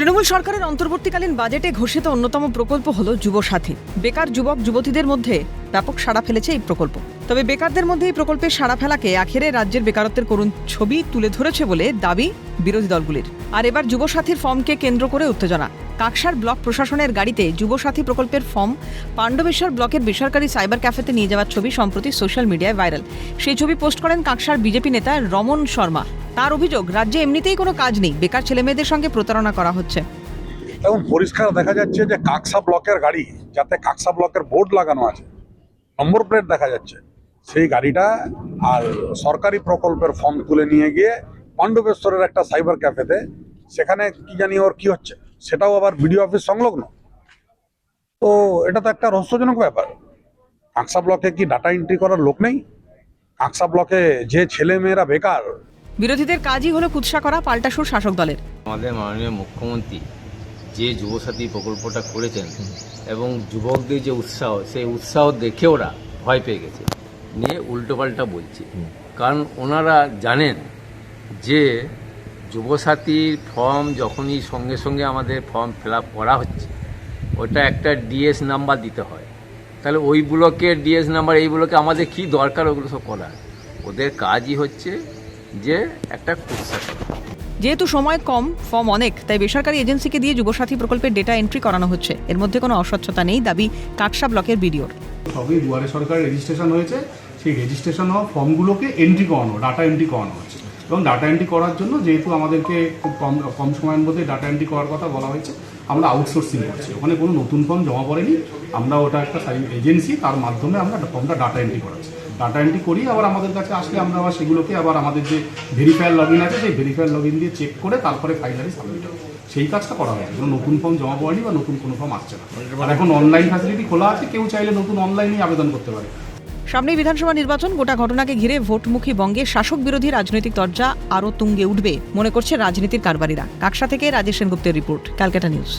তৃণমূল সরকারের অন্তর্বর্তীকালীন বাজেটে ঘোষিত অন্যতম প্রকল্প হলো যুবসাথী। বেকার যুবক যুবতীদের মধ্যে ব্যাপক সাড়া ফেলেছে এই প্রকল্প। তবে বেকারদের মধ্যে এই প্রকল্পের সাড়া ফেলাকে আখেরে রাজ্যের বেকারত্বের করুণ ছবি তুলে ধরেছে বলে দাবি বিরোধী দলগুলির। আর এবার যুবসাথীর ফর্মকে কেন্দ্র করে উত্তেজনা। কাকসার ব্লক প্রশাসনের গাড়িতে যুবসাথী প্রকল্পের ফর্ম পাণ্ডবেশ্বর ব্লকের বেসরকারি সাইবার ক্যাফেতে নিয়ে যাওয়ার ছবি সম্প্রতি সোশ্যাল মিডিয়ায় ভাইরাল। সেই ছবি পোস্ট করেন কাকসার বিজেপি নেতা রমন শর্মা। তার অভিযোগ, রাজ্যে এমনিতেই কোনো কাজ নেই, বেকার ছেলেমেয়েদের সঙ্গে প্রতারণা করা হচ্ছে। এখন পরিষ্কার দেখা যাচ্ছে যে কাকসা ব্লকের গাড়ি, যাতে কাকসা ব্লকের বোর্ড লাগানো আছে, নম্বর প্লেট দেখা যাচ্ছে, সেই গাড়িটা আর সরকারি প্রকল্পের ফর্ম তুলে নিয়ে গিয়ে পাণ্ডবেশ্বরের একটা সাইবার ক্যাফেতে, সেখানে কি জানি ওর কি হচ্ছে, সেটাও আবার বিডিও অফিস সংলগ্ন। তো এটা তো একটা রহস্যজনক ব্যাপার। কাকসা ব্লকে কি ডাটা এন্ট্রি করার লোক নেই? কাকসা ব্লকে যে ছেলে মেয়েরা বেকার। বিরোধীদের কাজই হলো কুৎসা করা, পাল্টা সুর শাসক দলের। আমাদের মাননীয় মুখ্যমন্ত্রী যে যুবসাথী প্রকল্পটা করেছেন এবং যুবকদের যে উৎসাহ, সেই উৎসাহ দেখে ওরা ভয় পেয়ে গেছে, নিয়ে উল্টোপাল্টা বলছে। কারণ ওনারা জানেন যে যুবসাথীর ফর্ম যখনই সঙ্গে সঙ্গে আমাদের ফর্ম ফিল আপ করা হচ্ছে, ওটা একটা ডিএস নাম্বার দিতে হয়। তাহলে ওই ব্লকের ডিএস নাম্বার, এই ব্লকে আমাদের কি দরকার ওগুলো সব করার? ওদের কাজই হচ্ছে যে একটা কুৎসা করা। যেহেতু সময় কম, ফর্ম অনেক, তাই বেসরকারি এজেন্সিকে দিয়ে যুবসাথী প্রকল্পের ডেটা এন্ট্রি করানো হচ্ছে। এর মধ্যে কোনো অস্বচ্ছতা নেই, দাবি কাকসা ব্লকের বিডিওর। সবই দুয়ারে সরকারের রেজিস্ট্রেশন হয়েছে, সেই রেজিস্ট্রেশন হওয়া ফর্মগুলোকে এন্ট্রি করানো, ডাটা এন্ট্রি করানো হচ্ছে। এবং ডাটা এন্ট্রি করার জন্য যেহেতু আমাদেরকে খুব কম সময়ের মধ্যে ডাটা এন্ট্রি করার কথা বলা হয়েছে, আমরা আউটসোর্সিং করছি। ওখানে কোনো নতুন ফর্ম জমা পড়েনি, আমরা ওটা একটা এজেন্সি, তার মাধ্যমে আমরা ফর্মটা ডাটা এন্ট্রি করাচ্ছি। ডাটা এন্ট্রি করি, আবার আমাদের কাছে আসলে আমরা আবার সেগুলোকে আবার আমাদের যে ভেরিফায়ার লগ ইন আছে, সেই ভেরিফায়ার লগ ইন দিয়ে চেক করে তারপরে ফাইনালি সাবমিট হবে। সেই কাজটা করা হয়েছে। কোনো নতুন ফর্ম জমা পড়েনি বা নতুন কোনো ফর্ম আসছে না। আর এখন অনলাইন ফ্যাসিলিটি খোলা আছে, কেউ চাইলে নতুন অনলাইনেই আবেদন করতে পারে। সামনেই বিধানসভা নির্বাচন, গোটা ঘটনাকে ঘিরে ভোটমুখী বঙ্গে শাসক বিরোধী রাজনৈতিক তরজা আরও তুঙ্গে উঠবে মনে করছে রাজনীতির কারবারিরা। কাকসা থেকে রাজেশ সেনগুপ্তের রিপোর্ট, ক্যালকাটা নিউজ।